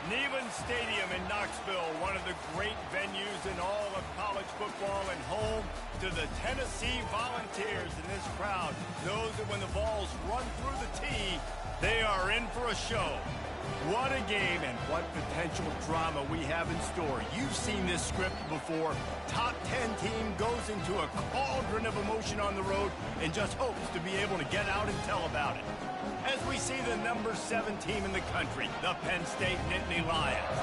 Neyland Stadium in Knoxville, one of the great venues in all of college football, and home to the Tennessee Volunteers. And this crowd knows that when the balls run through the tee, they are in for a show. What a game and what potential drama we have in store. You've seen this script before. Top 10 team goes into a cauldron of emotion on the road and just hopes to be able to get out and tell about it. As we see the number 7 team in the country, the Penn State Nittany Lions,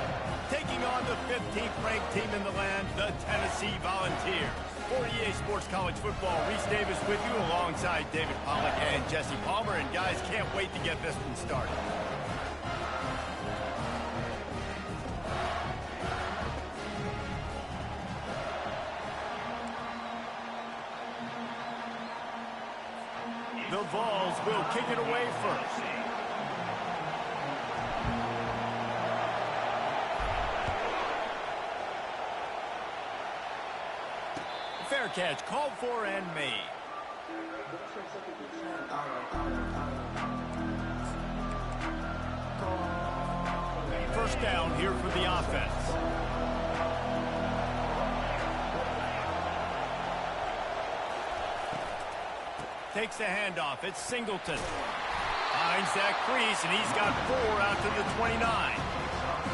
taking on the 15th ranked team in the land, the Tennessee Volunteers. For EA Sports College Football, Reese Davis with you alongside David Pollack and Jesse Palmer. And guys, can't wait to get this one started. The Vols will kick it away first. Fair catch, called for and made. First down here for the offense. Takes the handoff. It's Singleton. Finds that crease, and he's got 4 out to the 29.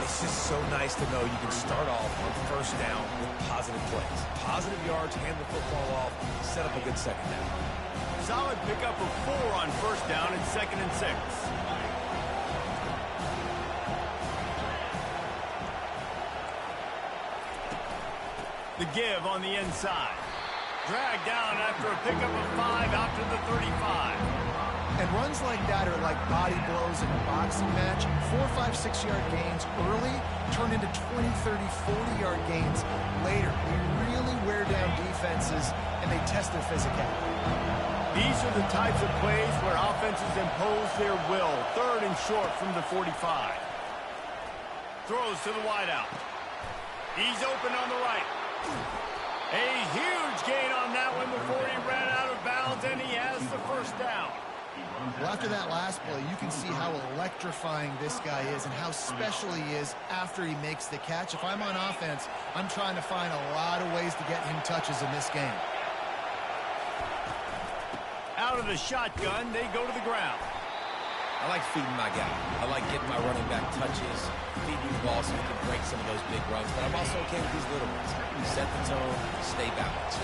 It's just so nice to know you can start off on first down with positive plays. Positive yards, hand the football off, set up a good second down. Solid pickup of 4 on first down and 2nd and 6. The give on the inside. Dragged down after a pickup of 5 out to the 35. And runs like that are like body blows in a boxing match. 4, 5, 6-yard gains early turn into 20, 30, 40-yard gains later. They really wear down defenses, and they test their physicality. These are the types of plays where offenses impose their will. 3rd and short from the 45. Throws to the wideout. He's open on the right. A huge gain on that one before he ran out of bounds, and he has the first down. Well, after that last play, you can see how electrifying this guy is and how special he is after he makes the catch. If I'm on offense, I'm trying to find a lot of ways to get him touches in this game. Out of the shotgun, they go to the ground. I like feeding my guy. I like getting my running back touches, feeding the ball so he can break some of those big runs. But I'm also okay with these little ones. Set the tone, stay balanced.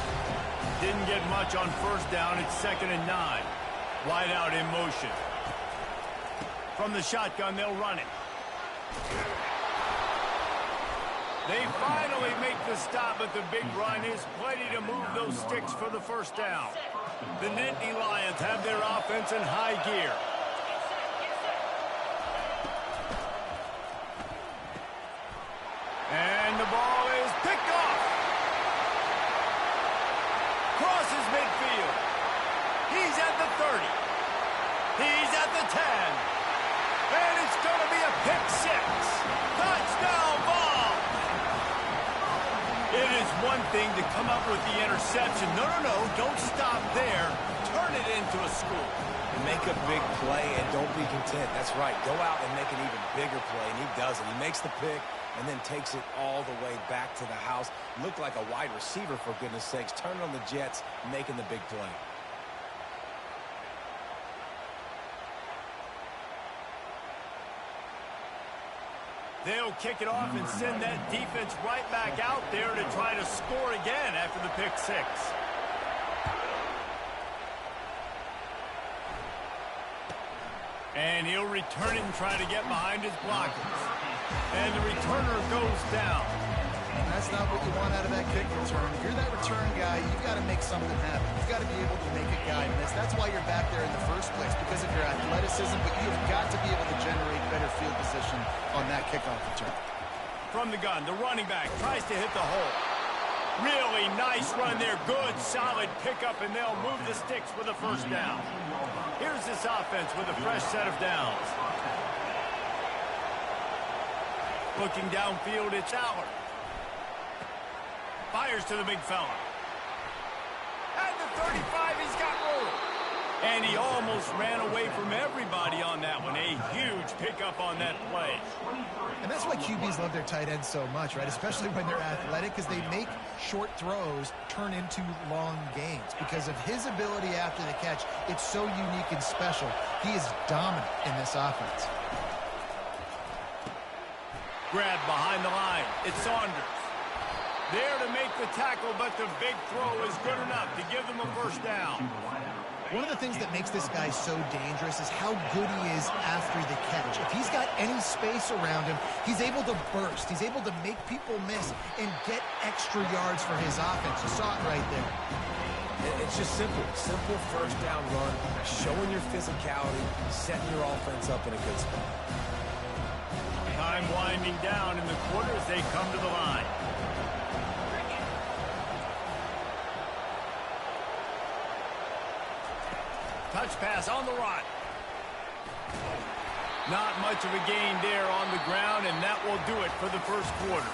Didn't get much on first down. It's 2nd and 9. Wide out in motion. From the shotgun, they'll run it. They finally make the stop, but the big run is plenty to move those sticks for the first down. The Nittany Lions have their offense in high gear. And the ball is picked off. Crosses midfield. He's at the 30. He's at the 10. And it's going to be a pick 6. Touchdown ball. It is one thing to come up with the interception. No, don't stop there. Turn it into a score. Make a big play and don't be content. That's right. Go out and make an even bigger play, and he does it. He makes the pick and then takes it all the way back to the house. Looked like a wide receiver, for goodness sakes. Turning on the jets, making the big play. They'll kick it off and send that defense right back out there to try to score again after the pick 6. And he'll return it and try to get behind his blockers. And the returner goes down. That's not what you want out of that kick return. If you're that return guy, you've got to make something happen. You've got to be able to make a guy miss. That's why you're back there in the first place, because of your athleticism, but you've got to be able to generate better field position on that kickoff return. From the gun, the running back tries to hit the hole. Really nice run there. Good, solid pickup, and they'll move the sticks for the first down. Here's this offense with a fresh set of downs. Looking downfield, it's Allard. Fires to the big fella. At the 35, he's got room. And he almost ran away from everybody on that one. A huge huge pickup on that play. And that's why QBs love their tight ends so much, right? Especially when they're athletic, because they make short throws turn into long gains. Because of his ability after the catch, it's so unique and special. He is dominant in this offense. Grab behind the line. It's Saunders. There to make the tackle, but the big throw is good enough to give them a first down. One of the things that makes this guy so dangerous is how good he is after the catch. If he's got any space around him, he's able to burst. He's able to make people miss and get extra yards for his offense. You saw it right there. It's just simple. Simple first down run, showing your physicality, setting your offense up in a good spot. Time winding down in the quarter as they come to the line. Touch pass on the run. Not much of a gain there on the ground, and that will do it for the first quarter.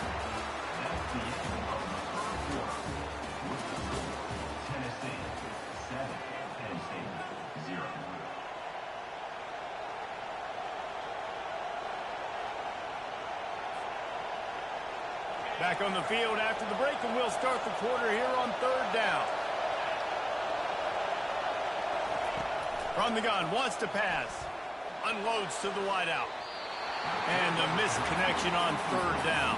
Back on the field after the break, and we'll start the quarter here on third down. From the gun, wants to pass. Unloads to the wideout. And the missed connection on third down.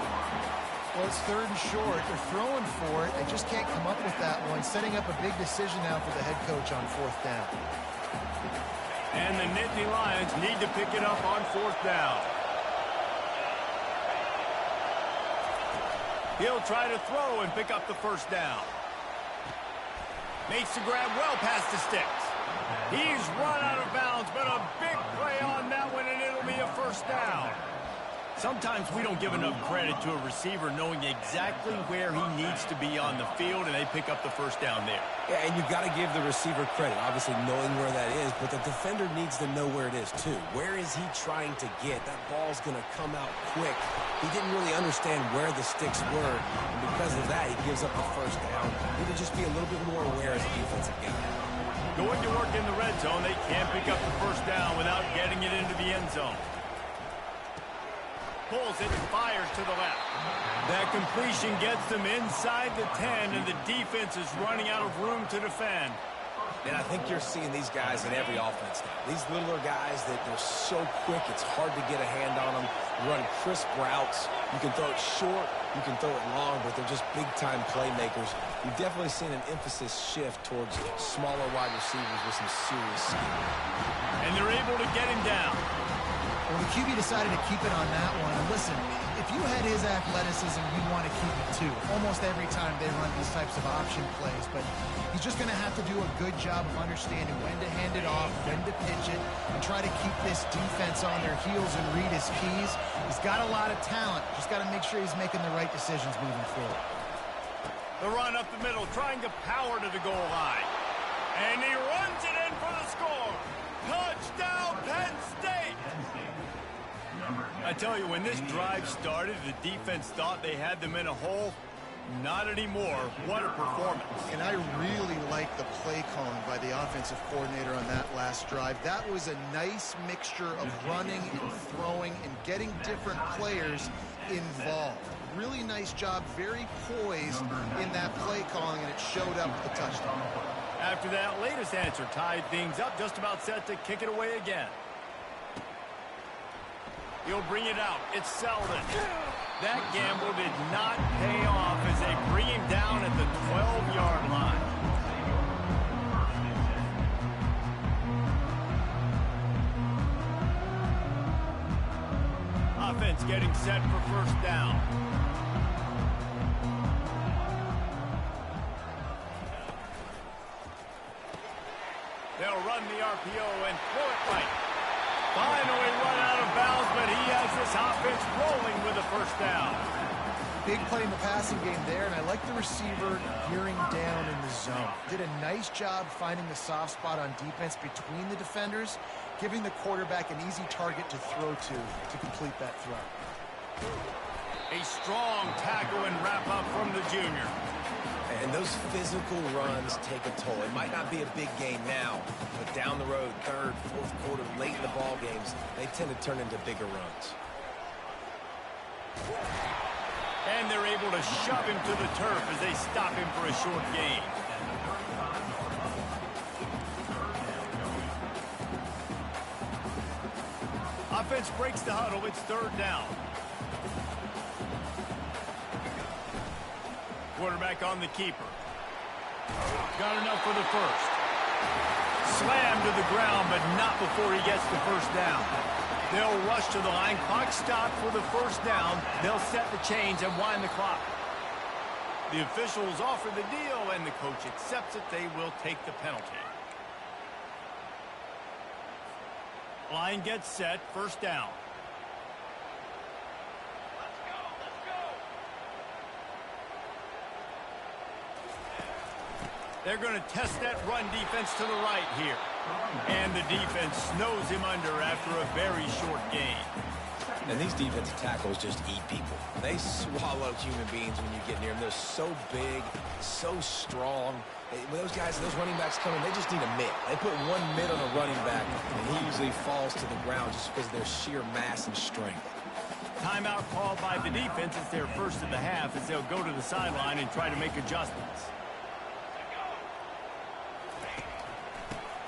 Well, it's third and short. They're throwing for it. They just can't come up with that one. Setting up a big decision now for the head coach on fourth down. And the Nittany Lions need to pick it up on fourth down. He'll try to throw and pick up the first down. Makes the grab well past the sticks. He's run out of bounds, but a big play on that one, and it'll be a first down. Sometimes we don't give enough credit to a receiver knowing exactly where he needs to be on the field, and they pick up the first down there. Yeah, and you've got to give the receiver credit, obviously knowing where that is, but the defender needs to know where it is too. Where is he trying to get? That ball's going to come out quick. He didn't really understand where the sticks were, and because of that, he gives up the first down. Need to just be a little bit more aware as a defensive guy. Going to work in the red zone, they can't pick up the first down without getting it into the end zone. Pulls it and fires to the left. That completion gets them inside the 10, and the defense is running out of room to defend. And I think you're seeing these guys in every offense now. These littler guys that they're so quick, it's hard to get a hand on them. Run crisp routes. You can throw it short, you can throw it long, but they're just big-time playmakers. You've definitely seen an emphasis shift towards smaller wide receivers with some serious skill. And they're able to get him down. Well, the QB decided to keep it on that one. And listen, if you had his athleticism, you'd want to keep it too. Almost every time they run these types of option plays. But he's just going to have to do a good job of understanding when to hand it off, when to pitch it, and try to keep this defense on their heels and read his keys. He's got a lot of talent. Just got to make sure he's making the right decisions moving forward. The run up the middle, trying to power to the goal line. And he runs it in for the score. Touchdown, Penn State! I tell you, when this drive started, the defense thought they had them in a hole. Not anymore. What a performance. And I really like the play calling by the offensive coordinator on that last drive. That was a nice mixture of running and throwing and getting different players involved. Really nice job, very poised in that play calling, and it showed up with the touchdown. After that latest answer tied things up, just about set to kick it away again. He'll bring it out. It's Selden. That gamble did not pay off as they bring him down at the 12-yard line. Offense getting set for first down. They'll run the RPO and throw it right. Finally run out of bounds, but he has this offense rolling with a first down. Big play in the passing game there, and I like the receiver gearing down in the zone. Did a nice job finding the soft spot on defense between the defenders, giving the quarterback an easy target to throw to complete that throw. A strong tackle and wrap up from the junior. And those physical runs take a toll. It might not be a big game now, but down the road, third, fourth quarter, late in the ball games, they tend to turn into bigger runs. And they're able to shove him to the turf as they stop him for a short gain. Offense breaks the huddle. It's third down. Quarterback on the keeper. Got enough for the first. Slammed to the ground, but not before he gets the first down. They'll rush to the line. Clock stopped for the first down. They'll set the chains and wind the clock. The officials offer the deal, and the coach accepts it. They will take the penalty. Line gets set. First down. They're going to test that run defense to the right here. And the defense snows him under after a very short gain. And these defensive tackles just eat people. They swallow human beings when you get near them. They're so big, so strong. When those guys, those running backs come in, they just need a mitt. They put one mitt on a running back, and he usually falls to the ground just because of their sheer mass and strength. Timeout called by the defense. It's their first of the half as they'll go to the sideline and try to make adjustments.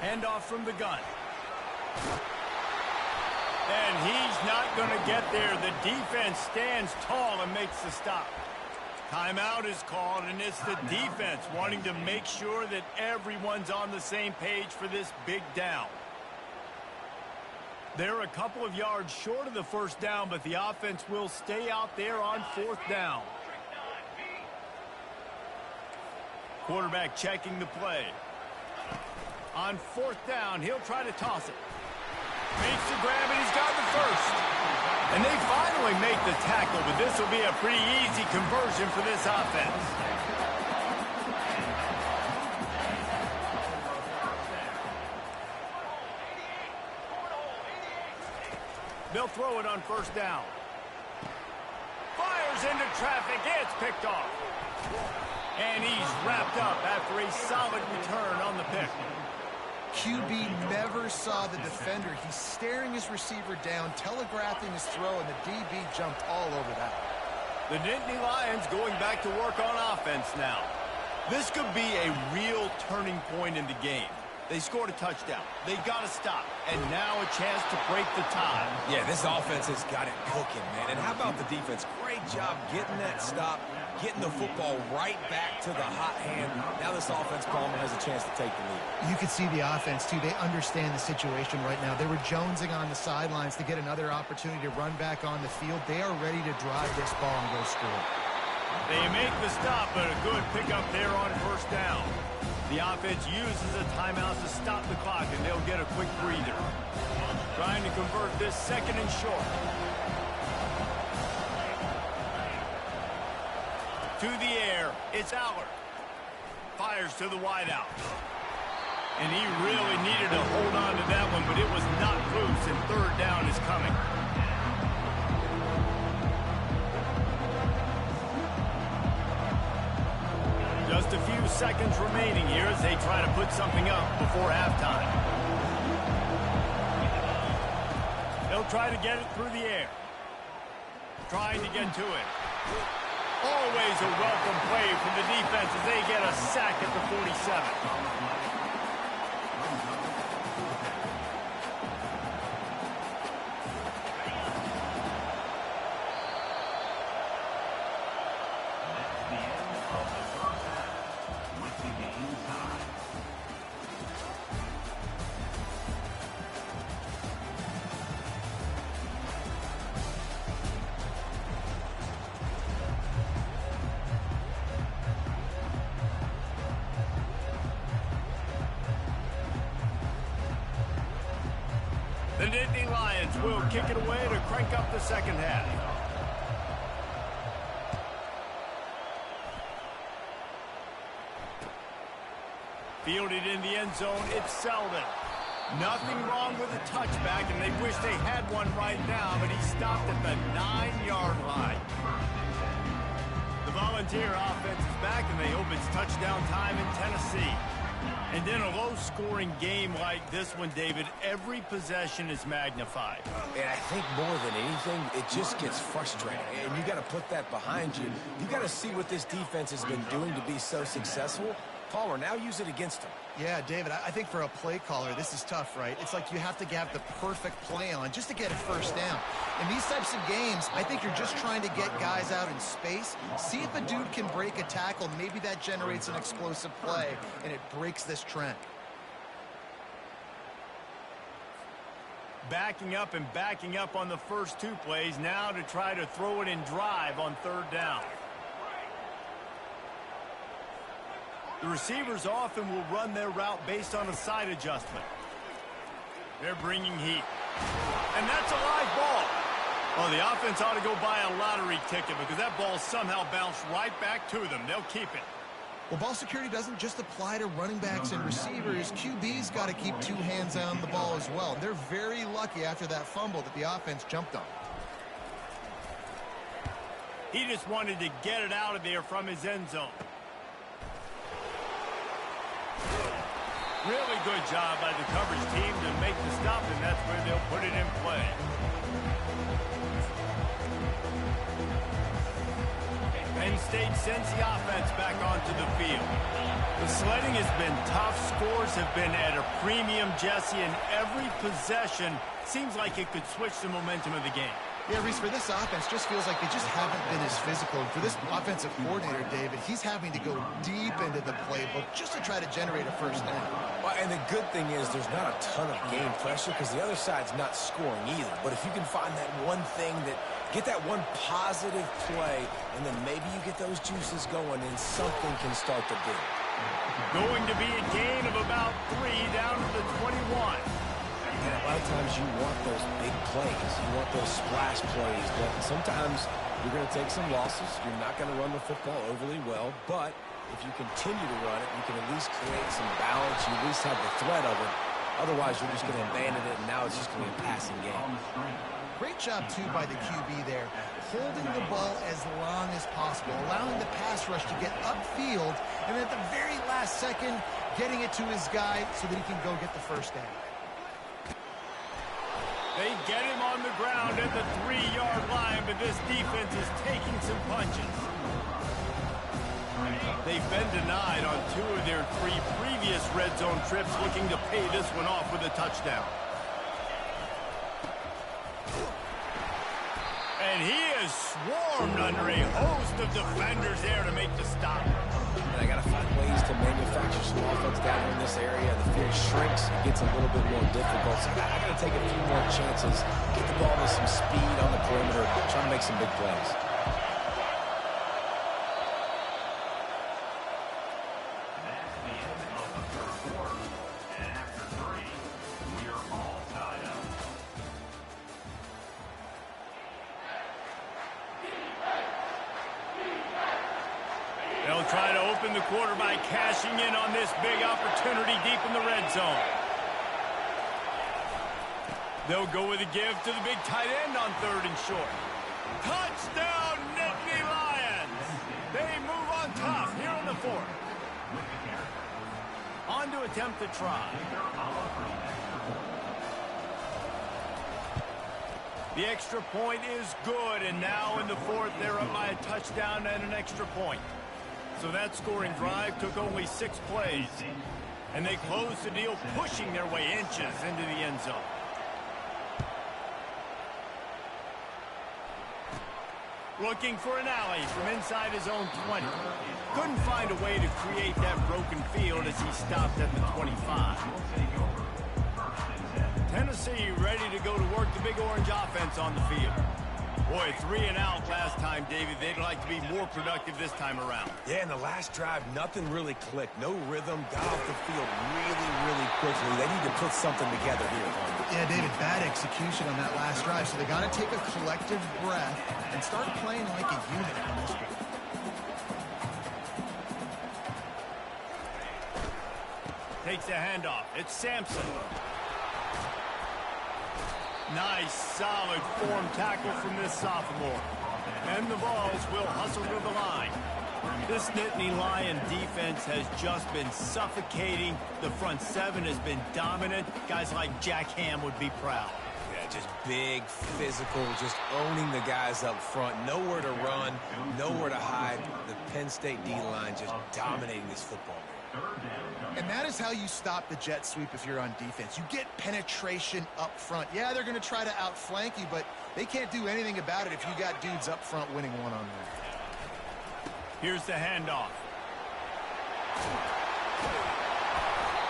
Handoff from the gun. And he's not going to get there. The defense stands tall and makes the stop. Timeout is called, and it's the defense wanting to make sure that everyone's on the same page for this big down. They're a couple of yards short of the first down, but the offense will stay out there on fourth down. Quarterback checking the play. On fourth down, he'll try to toss it. Makes the grab, and he's got the first. And they finally make the tackle, but this will be a pretty easy conversion for this offense. They'll throw it on first down. Fires into traffic. It's picked off. And he's wrapped up after a solid return on the pick. QB never saw the defender. He's staring his receiver down, telegraphing his throw, and the DB jumped all over that. The Nittany Lions going back to work on offense now. This could be a real turning point in the game. They scored a touchdown. They got to stop. And now a chance to break the tie. Yeah, this offense has got it cooking, man. And how about the defense? Great job getting that stop, getting the football right back to the hot hand. Now this offense, Palmer, has a chance to take the lead. You can see the offense, too. They understand the situation right now. They were jonesing on the sidelines to get another opportunity to run back on the field. They are ready to drive this ball and go score. They make the stop, but a good pickup there on first down. The offense uses a timeout to stop the clock, and they'll get a quick breather. Trying to convert this second and short. To the air, it's Aller. Fires to the wideout. And he really needed to hold on to that one, but it was not loose, and third down is coming. Just a few seconds remaining here as they try to put something up before halftime. They'll try to get it through the air. Trying to get to it. Always a welcome play from the defense as they get a sack at the 47. The Nittany Lions will kick it away to crank up the second half. Fielded in the end zone, it's Selden. Nothing wrong with the touchback, and they wish they had one right now, but he stopped at the 9-yard line. The Volunteer offense is back, and they hope it's touchdown time in Tennessee. And in a low-scoring game like this one, David, every possession is magnified. And I think more than anything, it just gets frustrating. And you got to put that behind you. You got to see what this defense has been doing to be so successful. Palmer, now use it against them. Yeah, David, I think for a play caller, this is tough, right? It's like you have to have the perfect play on just to get a first down. In these types of games, I think you're just trying to get guys out in space, see if a dude can break a tackle. Maybe that generates an explosive play, and it breaks this trend. Backing up and backing up on the first two plays now to try to throw it in drive on third down. The receivers often will run their route based on a side adjustment. They're bringing heat. And that's a live ball. Well, the offense ought to go buy a lottery ticket because that ball somehow bounced right back to them. They'll keep it. Well, ball security doesn't just apply to running backs and receivers. QB's got to keep two hands on the ball as well. They're very lucky after that fumble that the offense jumped on. He just wanted to get it out of there from his end zone. Really good job by the coverage team to make the stop, and that's where they'll put it in play. Penn State sends the offense back onto the field. The sledding has been tough. Scores have been at a premium, Jesse, and every possession seems like it could switch the momentum of the game. Yeah, Reese, for this offense, just feels like they just haven't been as physical. And for this offensive coordinator, David, he's having to go deep into the playbook just to try to generate a first down. Well, and the good thing is there's not a ton of game pressure because the other side's not scoring either. But if you can find that one thing get that one positive play, and then maybe you get those juices going and something can start to build. Going to be a gain of about 3 down to the 21. And a lot of times you want those big plays. You want those splash plays. But sometimes you're going to take some losses. You're not going to run the football overly well. But if you continue to run it, you can at least create some balance. You at least have the threat of it. Otherwise, you're just going to abandon it, and now it's just going to be a passing game. Great job, too, by the QB there. Holding the ball as long as possible. Allowing the pass rush to get upfield. And then at the very last second, getting it to his guy so that he can go get the first down. They get him on the ground at the 3-yard line, but this defense is taking some punches. They've been denied on 2 of their 3 previous red zone trips, looking to pay this one off with a touchdown. And he is swarmed under a host of defenders there to make the stop. And I got to find ways to manufacture some offense down in this area. The field shrinks. It gets a little bit more difficult. So I got to take a few more chances, get the ball with some speed on the perimeter, try to make some big plays. They'll try to open the quarter by cashing in on this big opportunity deep in the red zone. They'll go with a give to the big tight end on 3rd and short. Touchdown, Nittany Lions! They move on top here on the 4th. On to attempt the try. The extra point is good, and now in the 4th, they're up by a touchdown and an extra point. So that scoring drive took only 6 plays. And they closed the deal, pushing their way inches into the end zone. Looking for an alley from inside his own 20. Couldn't find a way to create that broken field as he stopped at the 25. Tennessee ready to go to work the Big Orange offense on the field. Boy, 3 and out last time, David. They'd like to be more productive this time around. Yeah, in the last drive, nothing really clicked. No rhythm, got off the field really, really quickly. They need to put something together here. Yeah, David, bad execution on that last drive, so they got to take a collective breath and start playing like a unit on this one. Takes a handoff. It's Sampson. Nice, solid form tackle from this sophomore. And the Vols will hustle to the line. This Nittany Lion defense has just been suffocating. The front seven has been dominant. Guys like Jack Ham would be proud. Yeah, just big, physical, just owning the guys up front. Nowhere to run, nowhere to hide. The Penn State D-line just dominating this football game. And that is how you stop the jet sweep if you're on defense. You get penetration up front. Yeah, they're going to try to outflank you, but they can't do anything about it if you got dudes up front winning one-on-one. Here's the handoff.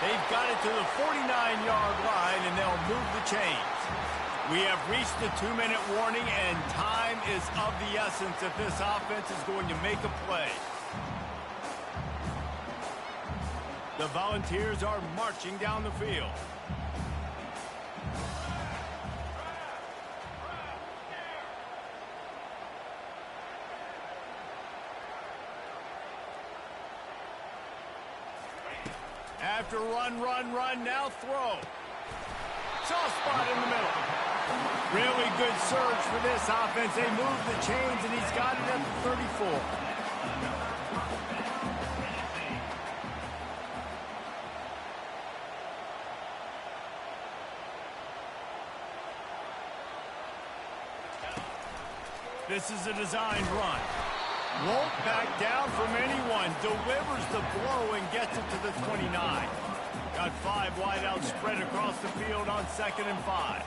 They've got it to the 49-yard line, and they'll move the chains. We have reached the 2-minute warning, and time is of the essence if this offense is going to make a play. The Volunteers are marching down the field. After run, now throw. Soft spot in the middle. Really good surge for this offense. They move the chains, and he's got it at the 34. This is a designed run. Won't back down from anyone. Delivers the blow and gets it to the 29. Got 5 wide out spread across the field on 2nd and 5.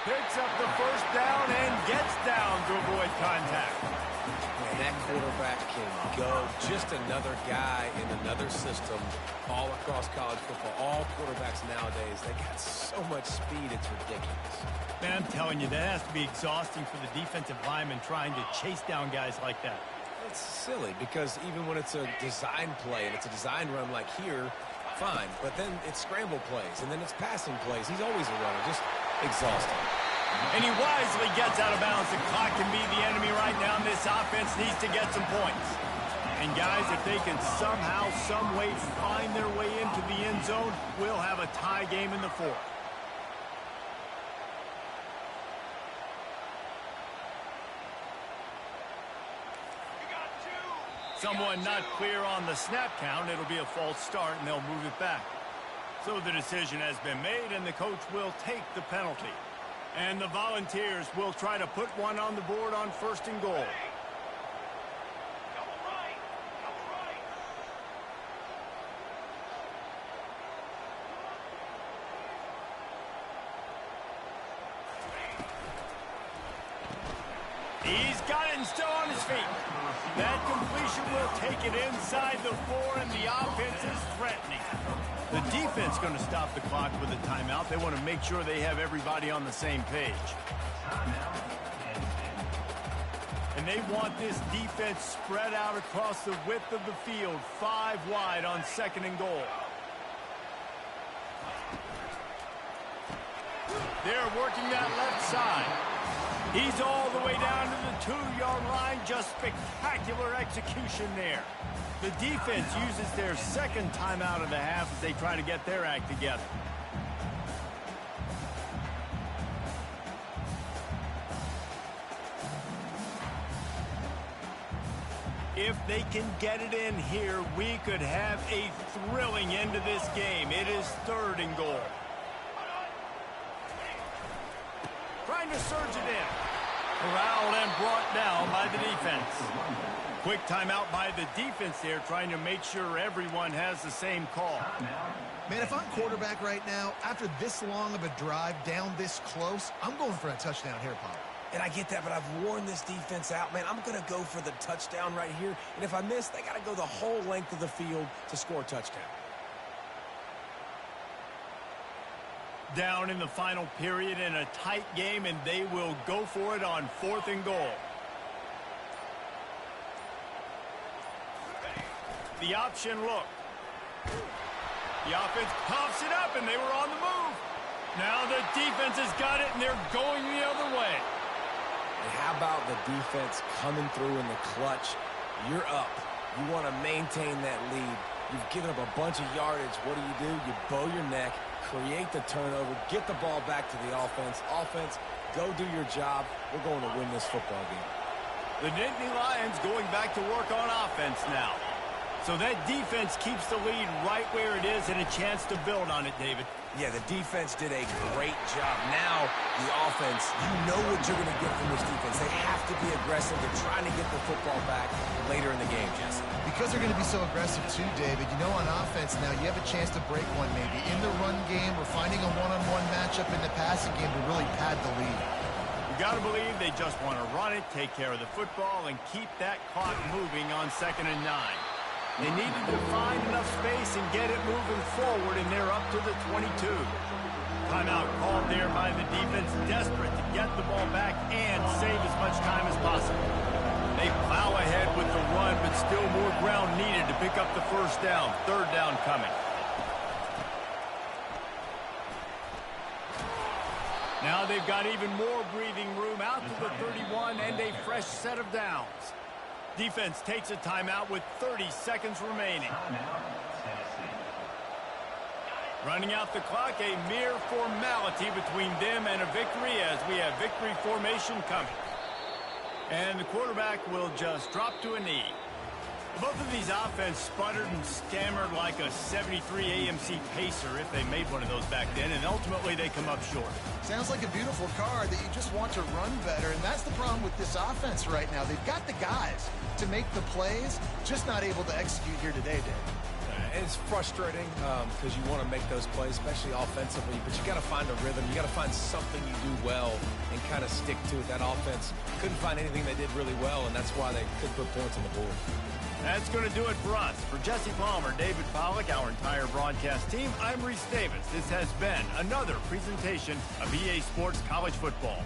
Picks up the first down and gets down to avoid contact. Man, that quarterback can go. Just another guy in another system all across college football. All quarterbacks nowadays, they got so much speed, it's ridiculous. Man, I'm telling you, that has to be exhausting for the defensive lineman trying to chase down guys like that. It's silly because even when it's a design play and it's a design run like here, fine. But then it's scramble plays and then it's passing plays. He's always a runner. Just exhausting. And he wisely gets out of bounds. The clock can be the enemy right now, and this offense needs to get some points. And guys, if they can somehow, some way find their way into the end zone, we'll have a tie game in the 4th. Someone not clear on the snap count. It'll be a false start, and they'll move it back. So the decision has been made, and the coach will take the penalty. And the Volunteers will try to put one on the board on 1st and goal. He's got it and still on his feet. That completion will take it inside the 4, and the offense is threatening. The defense going to stop the clock with a timeout. They want to make sure they have everybody on the same page. And they want this defense spread out across the width of the field, 5 wide on 2nd and goal. They're working that left side. He's all the way down to the 2-yard line. Just spectacular execution there. The defense uses their 2nd timeout of the half as they try to get their act together. If they can get it in here, we could have a thrilling end to this game. It is 3rd and goal. Trying to surge it in. Corralled and brought down by the defense. Quick timeout by the defense there, trying to make sure everyone has the same call. Man, if I'm quarterback right now, after this long of a drive down this close, I'm going for a touchdown here, Pop. And I get that, but I've worn this defense out, man. I'm going to go for the touchdown right here. And if I miss, they got to go the whole length of the field to score a touchdown. Down in the final period in a tight game, and they will go for it on 4th and goal. The option look. The offense pops it up, and they were on the move. Now the defense has got it, and they're going the other way. And how about the defense coming through in the clutch? You're up. You want to maintain that lead. You've given up a bunch of yardage. What do? You bow your neck, create the turnover, get the ball back to the offense. Offense, go do your job. We're going to win this football game. The Nittany Lions going back to work on offense now. So that defense keeps the lead right where it is and a chance to build on it, David. Yeah, the defense did a great job. Now, the offense, you know what you're going to get from this defense. They have to be aggressive. They're trying to get the football back later in the game, Jesse. Because they're going to be so aggressive too, David, you know on offense now you have a chance to break one maybe. In the run game, we're finding a one-on-one matchup in the passing game to really pad the lead. You got to believe they just want to run it, take care of the football, and keep that clock moving on 2nd and 9. They needed to find enough space and get it moving forward, and they're up to the 22. Timeout called there by the defense, desperate to get the ball back and save as much time as possible. They plow ahead with the run, but still more ground needed to pick up the first down. 3rd down coming. Now they've got even more breathing room out to the 31 and a fresh set of downs. Defense takes a timeout with 30 seconds remaining. Running out the clock, a mere formality between them and a victory as we have victory formation coming. And the quarterback will just drop to a knee. Both of these offense sputtered and stammered like a 73 AMC Pacer if they made one of those back then, and ultimately they come up short. Sounds like a beautiful car that you just want to run better, and that's the problem with this offense right now. They've got the guys to make the plays, just not able to execute here today, Dave. It's frustrating because you want to make those plays, especially offensively, but you got to find a rhythm. You got to find something you do well and kind of stick to it. That offense couldn't find anything they did really well, and that's why they couldn't put points on the board. That's going to do it for us. For Jesse Palmer, David Pollack, our entire broadcast team, I'm Reese Davis. This has been another presentation of EA Sports College Football.